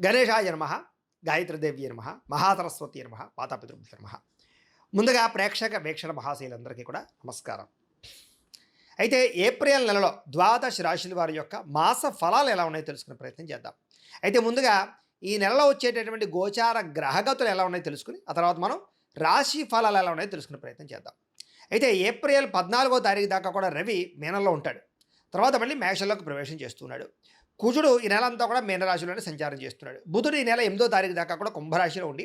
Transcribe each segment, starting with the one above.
గణేశాయ నమః, గాయత్రీదేవ్యై నమః, మహాసరస్వతీ నమః, మాతాపితృభ్యో నమః. ముందుగా ప్రేక్షక వీక్షణ మహాశీలందరికీ కూడా నమస్కారం. అయితే ఏప్రిల్ నెలలో ద్వాదశ రాశుల వారి యొక్క మాస ఫలాలు ఎలా ఉన్నాయో తెలుసుకునే ప్రయత్నం చేద్దాం. అయితే ముందుగా ఈ నెలలో వచ్చేటటువంటి గోచార గ్రహగతులు ఎలా ఉన్నాయో తెలుసుకుని ఆ తర్వాత మనం రాశి ఫలాలు ఎలా ఉన్నాయో తెలుసుకునే ప్రయత్నం చేద్దాం. అయితే ఏప్రిల్ 14వ తారీఖు దాకా కూడా రవి మీనంలో ఉంటాడు. తర్వాత మళ్ళీ మేషంలోకి ప్రవేశం చేస్తున్నాడు. కుజుడు ఈ నెల అంతా కూడా మీనరాశిలోనే సంచారం చేస్తున్నాడు. బుధుడు ఈ నెల 8వ తారీఖు దాకా కూడా కుంభరాశిలో ఉండి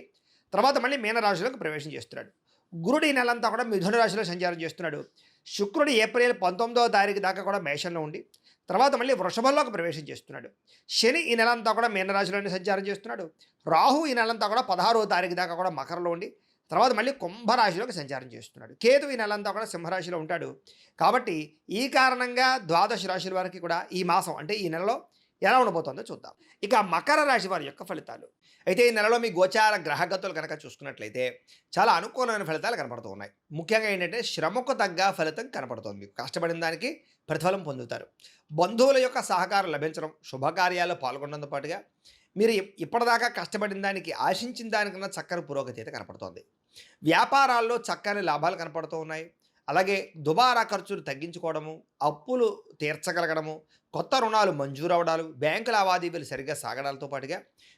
తర్వాత మళ్ళీ మీనరాశిలోకి ప్రవేశం చేస్తున్నాడు. గురుడు ఈ నెల అంతా కూడా మిథున రాశిలో సంచారం చేస్తున్నాడు. శుక్రుడు ఏప్రిల్ 19వ తారీఖు దాకా కూడా మేషంలో ఉండి తర్వాత మళ్ళీ వృషభంలోకి ప్రవేశం చేస్తున్నాడు. శని ఈ నెల అంతా కూడా మీనరాశిలోనే సంచారం చేస్తున్నాడు. రాహు ఈ నెలంతా కూడా 16వ తారీఖు దాకా కూడా మకరంలో ఉండి తర్వాత మళ్ళీ కుంభరాశిలోకి సంచారం చేస్తున్నాడు. కేతు ఈ నెలంతా కూడా సింహరాశిలో ఉంటాడు. కాబట్టి ఈ కారణంగా ద్వాదశ రాశుల వారికి కూడా ఈ మాసం అంటే ఈ నెలలో ఎలా ఉండబోతుందో చూద్దాం. ఇక మకర రాశి వారి యొక్క ఫలితాలు. అయితే ఈ నెలలో మీ గోచార గ్రహగతులు కనుక చూసుకున్నట్లయితే చాలా అనుకూలమైన ఫలితాలు కనపడుతూ ఉన్నాయి. ముఖ్యంగా ఏంటంటే శ్రమకు తగ్గ ఫలితం కనపడుతుంది. మీకు కష్టపడిన దానికి ప్రతిఫలం పొందుతారు. బంధువుల యొక్క సహకారం లభించడం, శుభకార్యాల్లో పాల్గొనడంతో పాటుగా మీరు ఇప్పటిదాకా కష్టపడిన దానికి ఆశించిన దానికన్నా చక్కని పురోగతి అయితే కనపడుతోంది. వ్యాపారాల్లో చక్కని లాభాలు కనపడుతూ ఉన్నాయి. అలాగే దుబారా ఖర్చులు తగ్గించుకోవడము, అప్పులు తీర్చగలగడము, కొత్త రుణాలు మంజూరు అవడాలు, బ్యాంకు లావాదేవీలు సరిగ్గా సాగడాలతో పాటుగా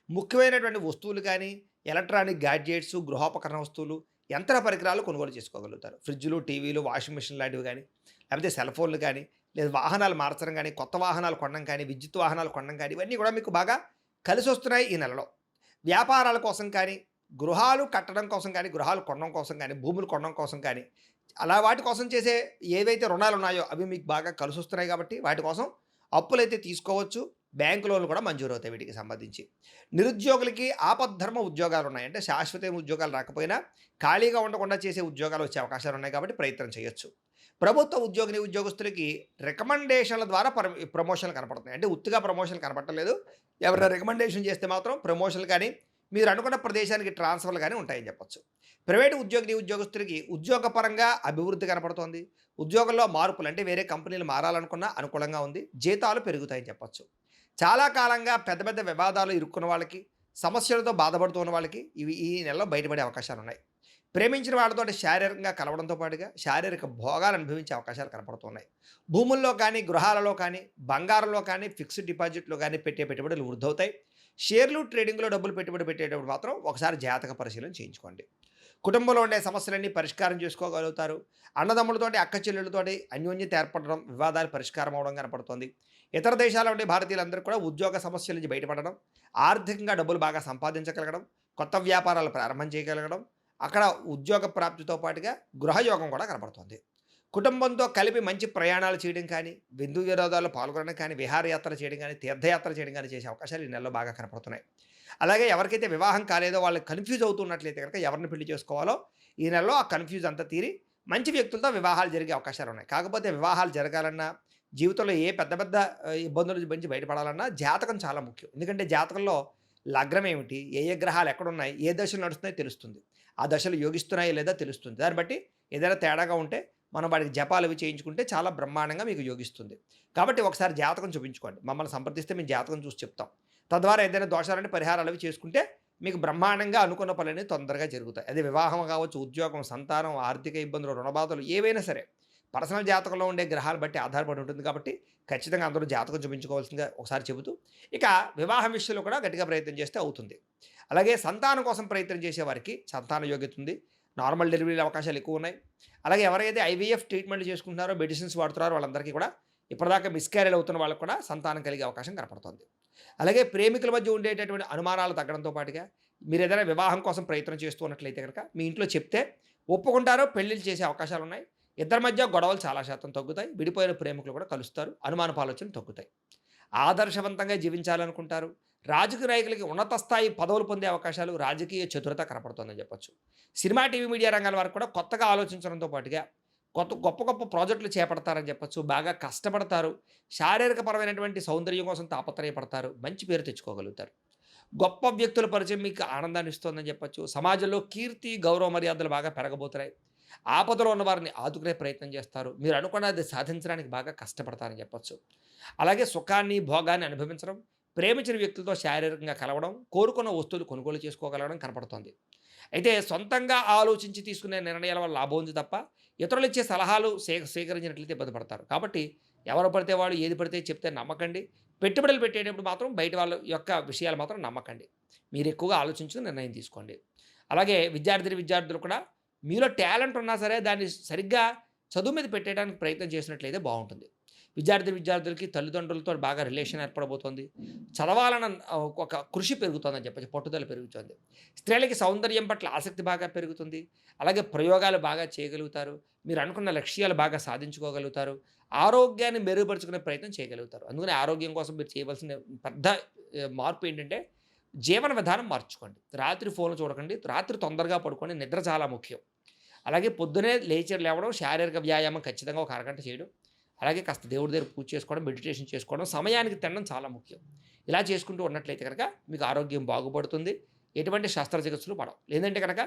ముఖ్యమైనటువంటి వస్తువులు కానీ ఎలక్ట్రానిక్ గ్యాడ్జెట్స్, గృహోపకరణ వస్తువులు, యంత్ర పరికరాలు కొనుగోలు చేసుకోగలుగుతారు. ఫ్రిడ్జ్లు, టీవీలు, వాషింగ్ మిషన్ లాంటివి కానీ లేకపోతే సెల్ ఫోన్లు కానీ లేదా వాహనాలు మార్చడం కానీ కొత్త వాహనాలు కొనడం కానీ విద్యుత్ వాహనాలు కొనడం కానీ ఇవన్నీ కూడా మీకు బాగా కలిసి వస్తున్నాయి ఈ నెలలో. వ్యాపారాల కోసం కానీ గృహాలు కట్టడం కోసం కానీ గృహాలు కొనడం కోసం కానీ భూములు కొనడం కోసం కానీ అలా వాటి కోసం చేసే ఏవైతే రుణాలు ఉన్నాయో అవి మీకు బాగా కలిసి వస్తున్నాయి. కాబట్టి వాటి కోసం అప్పులైతే తీసుకోవచ్చు. బ్యాంకు లోన్లు కూడా మంజూరు అవుతాయి వీటికి సంబంధించి. నిరుద్యోగులకి ఆపద్ధర్మ ఉద్యోగాలు ఉన్నాయి. అంటే శాశ్వత ఉద్యోగాలు రాకపోయినా ఖాళీగా ఉండకుండా చేసే ఉద్యోగాలు వచ్చే అవకాశాలు ఉన్నాయి కాబట్టి ప్రయత్నం చేయొచ్చు. ప్రభుత్వ ఉద్యోగస్తులకి రికమెండేషన్ల ద్వారా ప్రమోషన్లు కనపడుతున్నాయి. అంటే ఉత్తిగా ప్రమోషన్లు కనపడలేదు. ఎవరైనా రికమెండేషన్ చేస్తే మాత్రం ప్రమోషన్లు కానీ మీరు అనుకున్న ప్రదేశానికి ట్రాన్స్ఫర్లు కానీ ఉంటాయని చెప్పొచ్చు. ప్రైవేటు ఉద్యోగస్తులకి ఉద్యోగపరంగా అభివృద్ధి కనపడుతోంది. ఉద్యోగంలో మార్పులు అంటే వేరే కంపెనీలు మారాలనుకున్నా అనుకూలంగా ఉంది. జీతాలు పెరుగుతాయని చెప్పొచ్చు. చాలా కాలంగా పెద్ద పెద్ద వివాదాలు ఇరుక్కున్న వాళ్ళకి, సమస్యలతో బాధపడుతున్న వాళ్ళకి ఈ నెలలో బయటపడే అవకాశాలు ఉన్నాయి. ప్రేమించిన వాళ్ళతో శారీరకంగా కలవడంతో పాటుగా శారీరక భోగాలు అనుభవించే అవకాశాలు కనపడుతున్నాయి. భూముల్లో కానీ గృహాలలో కానీ బంగారంలో కానీ ఫిక్స్డ్ డిపాజిట్లో కానీ పెట్టే పెట్టుబడులు వృద్ధవుతాయి. షేర్లు ట్రేడింగ్లో డబ్బులు పెట్టుబడి పెట్టేటప్పుడు మాత్రం ఒకసారి జాతక పరిశీలన చేయించుకోండి. కుటుంబంలో ఉండే సమస్యలన్నీ పరిష్కారం చేసుకోగలుగుతారు. అన్నదమ్ములతోటి అక్క చెల్లెళ్ళతోటి అన్యోన్యత ఏర్పడడం, వివాదాలు పరిష్కారం అవడం కనపడుతుంది. ఇతర దేశాల్లో ఉండే భారతీయులందరూ కూడా ఉద్యోగ సమస్యల నుంచి బయటపడడం, ఆర్థికంగా డబ్బులు బాగా సంపాదించగలగడం, కొత్త వ్యాపారాలు ప్రారంభం చేయగలగడం, అక్కడ ఉద్యోగ ప్రాప్తితో పాటుగా గృహయోగం కూడా కనపడుతుంది. కుటుంబంతో కలిపి మంచి ప్రయాణాలు చేయడం కానీ, విందు వినోదాల్లో పాల్గొనడం కానీ, విహారయాత్ర చేయడం కానీ, తీర్థయాత్ర చేయడం కానీ చేసే అవకాశాలు ఈ నెలలో బాగా కనపడుతున్నాయి. అలాగే ఎవరికైతే వివాహం కాలేదో వాళ్ళు కన్ఫ్యూజ్ అవుతున్నట్లయితే కనుక ఎవరిని పెళ్లి చేసుకోవాలో ఈ నెలలో ఆ కన్ఫ్యూజ్ అంతా తీరి మంచి వ్యక్తులతో వివాహాలు జరిగే అవకాశాలు ఉన్నాయి. కాకపోతే వివాహాలు జరగాలన్నా జీవితంలో ఏ పెద్ద పెద్ద ఇబ్బందుల నుంచి బయటపడాలన్నా జాతకం చాలా ముఖ్యం. ఎందుకంటే జాతకంలో లగ్నం ఏమిటి, ఏ ఏ గ్రహాలు ఎక్కడున్నాయి, ఏ దశలు నడుస్తున్నాయో తెలుస్తుంది. ఆ దశలు యోగిస్తున్నాయో లేదా తెలుస్తుంది. దాన్ని బట్టి ఏదైనా తేడాగా ఉంటే మనం వాడికి జపాలు అవి చేయించుకుంటే చాలా బ్రహ్మాండంగా మీకు యోగిస్తుంది. కాబట్టి ఒకసారి జాతకం చూపించుకోండి. మమ్మల్ని సంప్రదిస్తే మేము జాతకం చూసి చెప్తాం. తద్వారా ఏదైనా దోషాలని పరిహారాలు అవి చేసుకుంటే మీకు బ్రహ్మాండంగా అనుకున్న పనులన్నీ తొందరగా జరుగుతాయి. అది వివాహం కావచ్చు, ఉద్యోగం, సంతానం, ఆర్థిక ఇబ్బందులు, రుణబాధలు ఏవైనా సరే పర్సనల్ జాతకంలో ఉండే గ్రహాలు బట్టి ఆధారపడి ఉంటుంది. కాబట్టి ఖచ్చితంగా అందరూ జాతకం చూపించుకోవాల్సిందిగా ఒకసారి చెబుతూ ఇక వివాహం విషయంలో కూడా గట్టిగా ప్రయత్నం చేస్తే అవుతుంది. అలాగే సంతానం కోసం ప్రయత్నం చేసే వారికి సంతాన యోగ్యత ఉంది. నార్మల్ డెలివరీ అవకాశాలు ఎక్కువ ఉన్నాయి. అలాగే ఎవరైతే ఐవీఎఫ్ ట్రీట్మెంట్ చేసుకుంటున్నారో, మెడిసిన్స్ వాడుతున్నారో వాళ్ళందరికీ కూడా ఇప్పటిదాకా మిస్క్యారేజ్ అవుతున్న వాళ్ళకు కూడా సంతానం కలిగే అవకాశం కనపడుతుంది. అలాగే ప్రేమికుల మధ్య ఉండేటటువంటి అనుమానాలు తగ్గడంతో పాటుగా మీరు ఏదైనా వివాహం కోసం ప్రయత్నం చేస్తూ ఉన్నట్లయితే కనుక మీ ఇంట్లో చెప్తే ఒప్పుకుంటారో పెళ్లిళ్ళు చేసే అవకాశాలు ఉన్నాయి. ఇద్దరి మధ్య గొడవలు చాలా శాతం తగ్గుతాయి. విడిపోయిన ప్రేమికులు కూడా కలుస్తారు. అనుమానపు ఆలోచనలు తగ్గుతాయి. ఆదర్శవంతంగా జీవించాలనుకుంటారు. రాజకీయ నాయకులకి ఉన్నత స్థాయి పదవులు పొందే అవకాశాలు, రాజకీయ చతురత కనపడుతుందని చెప్పొచ్చు. సినిమా, టీవీ, మీడియా రంగాల వారికి కూడా కొత్తగా ఆలోచించడంతో పాటుగా గొప్ప గొప్ప ప్రాజెక్టులు చేపడతారని చెప్పొచ్చు. బాగా కష్టపడతారు. శారీరకపరమైనటువంటి సౌందర్యం కోసం తాపత్రయపడతారు. మంచి పేరు తెచ్చుకోగలుగుతారు. గొప్ప వ్యక్తుల పరిచయం మీకు ఆనందాన్ని ఇస్తుందని చెప్పొచ్చు. సమాజంలో కీర్తి, గౌరవ మర్యాదలు బాగా పెరగబోతున్నాయి. ఆపదలో ఉన్న వారిని ఆదుకునే ప్రయత్నం చేస్తారు. మీరు అనుకున్నది సాధించడానికి బాగా కష్టపడతారని చెప్పొచ్చు. అలాగే సుఖాన్ని, భోగాన్ని అనుభవించడం, ప్రేమించిన వ్యక్తులతో శారీరకంగా కలవడం, కోరుకున్న వస్తువులు కొనుగోలు చేసుకోగలగడం కనపడుతోంది. అయితే సొంతంగా ఆలోచించి తీసుకునే నిర్ణయాల వల్ల లాభం ఉంది తప్ప, ఇతరులిచ్చే సలహాలు స్వీకరించినట్లయితే ఇబ్బంది పడతారు. కాబట్టి ఎవరు పడితే వాళ్ళు ఏది పడితే చెప్తే నమ్మకండి. పెట్టుబడులు పెట్టేటప్పుడు మాత్రం బయట వాళ్ళ యొక్క విషయాలు మాత్రం నమ్మకండి. మీరు ఎక్కువగా ఆలోచించుకొని నిర్ణయం తీసుకోండి. అలాగే విద్యార్థులు కూడా మీలో టాలెంట్ ఉన్నా సరే దాన్ని సరిగ్గా చదువు మీద పెట్టేయడానికి ప్రయత్నం చేసినట్లయితే బావుంటుంది. విద్యార్థులకి తల్లిదండ్రులతో బాగా రిలేషన్ ఏర్పడబోతోంది. చదవాలన్న ఒక కృషి పెరుగుతోందని చెప్పొచ్చు. పట్టుదల పెరుగుతోంది. స్త్రీలకి సౌందర్యం పట్ల ఆసక్తి బాగా పెరుగుతుంది. అలాగే ప్రయోగాలు బాగా చేయగలుగుతారు. మీరు అనుకున్న లక్ష్యాలు బాగా సాధించుకోగలుగుతారు. ఆరోగ్యాన్ని మెరుగుపరుచుకునే ప్రయత్నం చేయగలుగుతారు. అందుకని ఆరోగ్యం కోసం మీరు చేయవలసిన పెద్ద మార్పు ఏంటంటే జీవన విధానం మార్చుకోండి. రాత్రి ఫోన్లు చూడకండి. రాత్రి తొందరగా పడుకోండి. నిద్ర చాలా ముఖ్యం. అలాగే పొద్దున్నే లేవడం, శారీరక వ్యాయామం ఖచ్చితంగా ఒక అరగంట చేయడం. అలాగే కాస్త దేవుడి దగ్గర పూజ చేసుకోవడం, మెడిటేషన్ చేసుకోవడం, సమయానికి తినడం చాలా ముఖ్యం. ఇలా చేసుకుంటూ ఉన్నట్లయితే కనుక మీకు ఆరోగ్యం బాగుపడుతుంది. ఎటువంటి శస్త్రచికిత్సలు పడవు. లేదంటే కనుక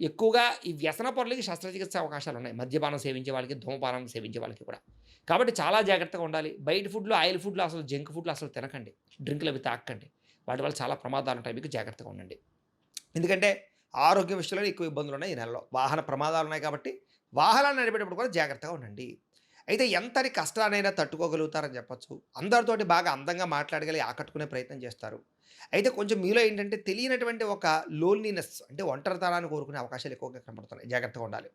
ఎక్కువగా ఈ వ్యసన పరులకి శస్త్రచికిత్స అవకాశాలున్నాయి. మద్యపానం సేవించే వాళ్ళకి, ధూమపానం సేవించే వాళ్ళకి కూడా. కాబట్టి చాలా జాగ్రత్తగా ఉండాలి. బయట ఫుడ్‌లు, ఆయిల్ ఫుడ్‌లు అసలు జంక్ ఫుడ్‌లు అసలు తినకండి. డ్రింకులు అవి తాగకండి. వాటి వల్ల చాలా ప్రమాదాలుంటాయి. మీకు జాగ్రత్తగా ఉండండి. ఎందుకంటే ఆరోగ్య విషయంలో ఎక్కువ ఇబ్బందులున్నాయి ఈ నెలలో. వాహన ప్రమాదాలున్నాయి కాబట్టి వాహనాలు నడిపేటప్పుడు కూడా జాగ్రత్తగా ఉండండి. అయితే ఎంతటి కష్టాన్నైనా తట్టుకోగలుగుతారని చెప్పొచ్చు. అందరితోటి బాగా అందంగా మాట్లాడగలిగి ఆకట్టుకునే ప్రయత్నం చేస్తారు. అయితే కొంచెం మీలో ఏంటంటే తెలియనటువంటి ఒక లోన్లీనెస్ అంటే ఒంటరితనాన్ని కోరుకునే అవకాశాలు ఎక్కువగా కనపడుతున్నాయి. జాగ్రత్తగా ఉండాలి.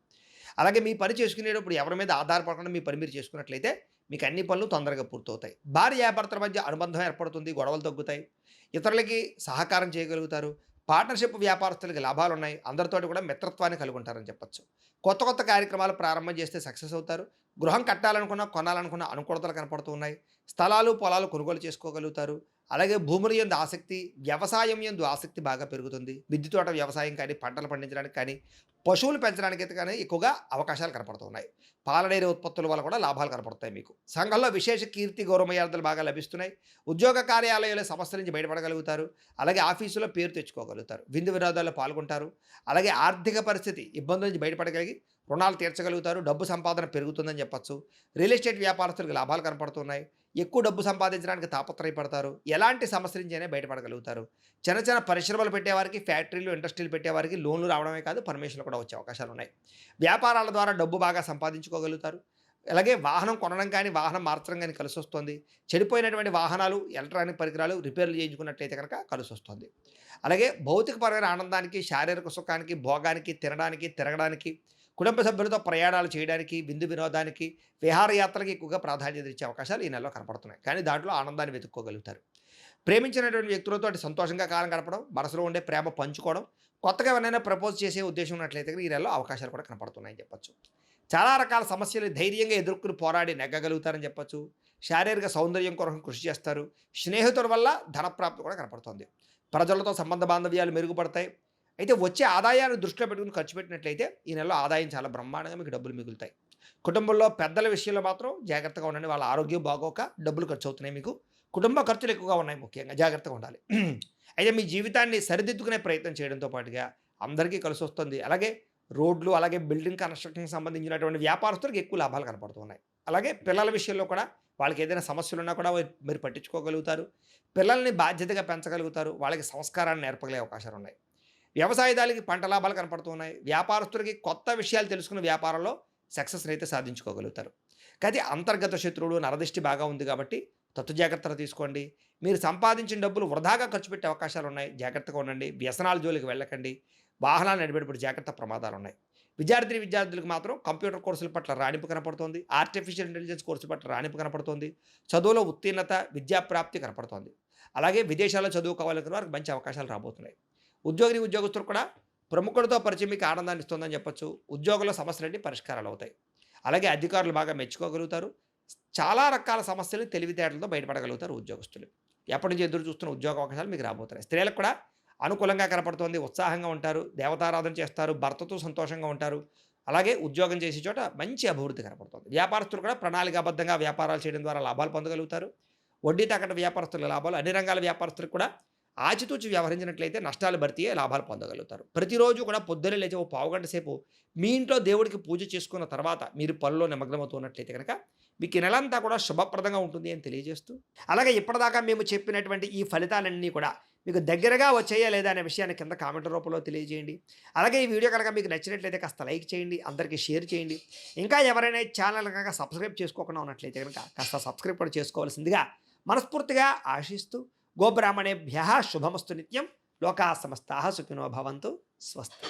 అలాగే మీ పని చేసుకునేటప్పుడు ఎవరి మీద ఆధారపడకుండా మీ పని మీరు చేసుకున్నట్లయితే మీకు అన్ని పనులు తొందరగా పూర్తవుతాయి. భార్యాభర్తల మధ్య అనుబంధం ఏర్పడుతుంది. గొడవలు తగ్గుతాయి. ఇతరులకి సహకారం చేయగలుగుతారు. పార్ట్నర్‌షిప్ వ్యాపారస్తులకి లాభాలున్నాయి. అందరితోటి కూడా మిత్రత్వాన్ని కలిగి ఉంటారని చెప్పొచ్చు. కొత్త కార్యక్రమాలు ప్రారంభం చేస్తే సక్సెస్ అవుతారు. గృహం కట్టాలనుకున్నా, కొనాలనుకున్న అనుకూలతలు కనపడుతూ ఉన్నాయి. స్థలాలు, పొలాలు కొనుగోలు చేసుకోగలుగుతారు. అలాగే భూముల యందు ఆసక్తి, వ్యవసాయం యందు ఆసక్తి బాగా పెరుగుతుంది. మిద్దె తోట వ్యవసాయం కానీ, పంటలు పండించడానికి కానీ, పశువులు పెంచడానికైతే కానీ ఎక్కువగా అవకాశాలు కనపడుతూ ఉన్నాయి. పాల డైరీ ఉత్పత్తుల వల్ల కూడా లాభాలు కనపడతాయి మీకు. సంఘంలో విశేష కీర్తి, గౌరవమర్యాదలు బాగా లభిస్తున్నాయి. ఉద్యోగ కార్యాలయాల్లో సమస్యల నుంచి బయటపడగలుగుతారు. అలాగే ఆఫీసులో పేరు తెచ్చుకోగలుగుతారు. విందు వినోదాల్లో పాల్గొంటారు. అలాగే ఆర్థిక పరిస్థితి ఇబ్బందుల నుంచి బయటపడగలిగి రుణాలు తీర్చగలుగుతారు. డబ్బు సంపాదన పెరుగుతుందని చెప్పొచ్చు. రియల్ ఎస్టేట్ వ్యాపారస్తులకు లాభాలు కనపడుతున్నాయి. ఎక్కువ డబ్బు సంపాదించడానికి తాపత్రయపడతారు. ఎలాంటి సమస్య నుంచైనా బయటపడగలుగుతారు. చిన్న పరిశ్రమలు పెట్టేవారికి, ఫ్యాక్టరీలు, ఇండస్ట్రీలు పెట్టేవారికి లోన్లు రావడమే కాదు పర్మిషన్లు కూడా వచ్చే అవకాశాలున్నాయి. వ్యాపారాల ద్వారా డబ్బు బాగా సంపాదించుకోగలుగుతారు. అలాగే వాహనం కొనడం కానీ, వాహనం మార్చడం కానీ కలిసొస్తుంది. చెడిపోయినటువంటి వాహనాలు, ఎలక్ట్రానిక్ పరికరాలు రిపేర్లు చేయించుకున్నట్లయితే కనుక కలిసొస్తుంది. అలాగే భౌతికపరమైన ఆనందానికి, శారీరక సుఖానికి, భోగానికి, తినడానికి, తిరగడానికి, కుటుంబ సభ్యులతో ప్రయాణాలు చేయడానికి, విందు వినోదానికి, విహారయాత్రలకి ఎక్కువగా ప్రాధాన్యత ఇచ్చే అవకాశాలు ఈ నెలలో కనపడుతున్నాయి. కానీ దాంట్లో ఆనందాన్ని వెతుక్కోగలుగుతారు. ప్రేమించినటువంటి వ్యక్తులతో సంతోషంగా కాలం గడపడం, మనసులో ఉండే ప్రేమ పంచుకోవడం, కొత్తగా ఎవరైనా ప్రపోజ్ చేసే ఉద్దేశం ఉన్నట్లయితే ఈ నెలలో అవకాశాలు కూడా కనపడుతున్నాయని చెప్పొచ్చు. చాలా రకాల సమస్యలు ధైర్యంగా ఎదుర్కొని పోరాడి నెగ్గగలుగుతారని చెప్పొచ్చు. శారీరక సౌందర్యం కొరకు కృషి చేస్తారు. స్నేహితుల వల్ల ధనప్రాప్తి కూడా కనపడుతుంది. ప్రజలతో సంబంధ బాంధవ్యాలు మెరుగుపడతాయి. అయితే వచ్చే ఆదాయాన్ని దృష్టిలో పెట్టుకుని ఖర్చు పెట్టినట్లయితే ఈ నెలలో ఆదాయం చాలా బ్రహ్మాండంగా మీకు డబ్బులు మిగులుతాయి. కుటుంబంలో పెద్దల విషయంలో మాత్రం జాగ్రత్తగా ఉండండి. వాళ్ళ ఆరోగ్యం బాగోక డబ్బులు ఖర్చు అవుతున్నాయి మీకు. కుటుంబ ఖర్చులు ఎక్కువగా ఉన్నాయి ముఖ్యంగా. జాగ్రత్తగా ఉండాలి. అయితే మీ జీవితాన్ని సరిదిద్దుకునే ప్రయత్నం చేయడంతో పాటుగా అందరికీ కలిసొస్తుంది. అలాగే రోడ్లు, అలాగే బిల్డింగ్ కన్‌స్ట్రక్షన్‌కి సంబంధించినటువంటి వ్యాపారస్తులకు ఎక్కువ లాభాలు కనపడుతున్నాయి. అలాగే పిల్లల విషయంలో కూడా వాళ్ళకి ఏదైనా సమస్యలున్నా కూడా మీరు పట్టించుకోగలుగుతారు. పిల్లల్ని బాధ్యతగా పెంచగలుగుతారు. వాళ్ళకి సంస్కారాన్ని నేర్పగలిగే అవకాశాలున్నాయి. వ్యవసాయదారులకి పంట లాభాలు కనపడుతున్నాయి. వ్యాపారస్తులకి కొత్త విషయాలు తెలుసుకున్న వ్యాపారంలో సక్సెస్‌ని అయితే సాధించుకోగలుగుతారు. కానీ అంతర్గత శత్రువులు, నరదిష్టి బాగా ఉంది కాబట్టి జాగ్రత్తలు తీసుకోండి. మీరు సంపాదించిన డబ్బులు వృధాగా ఖర్చు పెట్టే అవకాశాలున్నాయి. జాగ్రత్తగా ఉండండి. వ్యసనాల జోలికి వెళ్ళకండి. వాహనాలు నడిపేటప్పుడు జాగ్రత్త ప్రమాదాలున్నాయి. విద్యార్థులకు మాత్రం కంప్యూటర్ కోర్సుల పట్ల రాణింపు కనపడుతోంది. ఆర్టిఫిషియల్ ఇంటెలిజెన్స్ కోర్సుల పట్ల రాణింపు కనపడుతోంది. చదువులో ఉత్తీర్ణత, విద్యాప్రాప్తి కనపడుతోంది. అలాగే విదేశాల్లో చదువుకోవాలనుకున్న వారికి మంచి అవకాశాలు రాబోతున్నాయి. ఉద్యోగస్తులు కూడా ప్రముఖులతో పరిచయం మీకు ఆనందాన్ని ఇస్తుందని చెప్పొచ్చు. ఉద్యోగంలో సమస్యలన్నీ పరిష్కారాలు అవుతాయి. అలాగే అధికారులు బాగా మెచ్చుకోగలుగుతారు. చాలా రకాల సమస్యలు తెలివితేటలతో బయటపడగలుగుతారు ఉద్యోగస్తులు. ఎప్పటి నుంచి ఎదురు చూస్తున్న ఉద్యోగ అవకాశాలు మీకు రాబోతున్నాయి. స్త్రీలకు కూడా అనుకూలంగా కనపడుతోంది. ఉత్సాహంగా ఉంటారు. దేవతారాధన చేస్తారు. భర్తతో సంతోషంగా ఉంటారు. అలాగే ఉద్యోగం చేసే చోట మంచి అభివృద్ధి కనపడుతుంది. వ్యాపారస్తులు కూడా ప్రణాళికాబద్ధంగా వ్యాపారాలు చేయడం ద్వారా లాభాలు పొందగలుగుతారు. వడ్డీ తాకట్టు వ్యాపారస్తుల లాభాలు, అన్ని రంగాల వ్యాపారస్తులకు కూడా ఆచితూచి వ్యవహరించినట్లయితే నష్టాలు భర్తీ అయ్యి లాభాలు పొందగలుగుతారు. ప్రతిరోజు కూడా పొద్దున్నే లేచి ఓ పావుగంట సేపు మీ ఇంట్లో దేవుడికి పూజ చేసుకున్న తర్వాత మీరు పనిలో నిమగ్నమవుతూ ఉన్నట్లయితే కనుక మీకు ఈ నెలంతా కూడా శుభప్రదంగా ఉంటుంది అని తెలియజేస్తూ, అలాగే ఇప్పటిదాకా మేము చెప్పినటువంటి ఈ ఫలితాలన్నీ కూడా మీకు దగ్గరగా వచ్చాయా లేదా అనే విషయాన్ని కింద కామెంట్ రూపంలో తెలియజేయండి. అలాగే ఈ వీడియో కనుక మీకు నచ్చినట్లయితే కాస్త లైక్ చేయండి, అందరికీ షేర్ చేయండి. ఇంకా ఎవరైనా ఈ ఛానల్ కనుక సబ్స్క్రైబ్ చేసుకోకుండా ఉన్నట్లయితే కనుక కాస్త సబ్స్క్రైబ్ కూడా చేసుకోవాల్సిందిగా మనస్ఫూర్తిగా ఆశిస్తూ, గోబ్రాహ్మణేభ్యः శుభమస్తు నిత్యం. లోకా సమస్తాః సుఖినో భవంతు. స్వస్తి.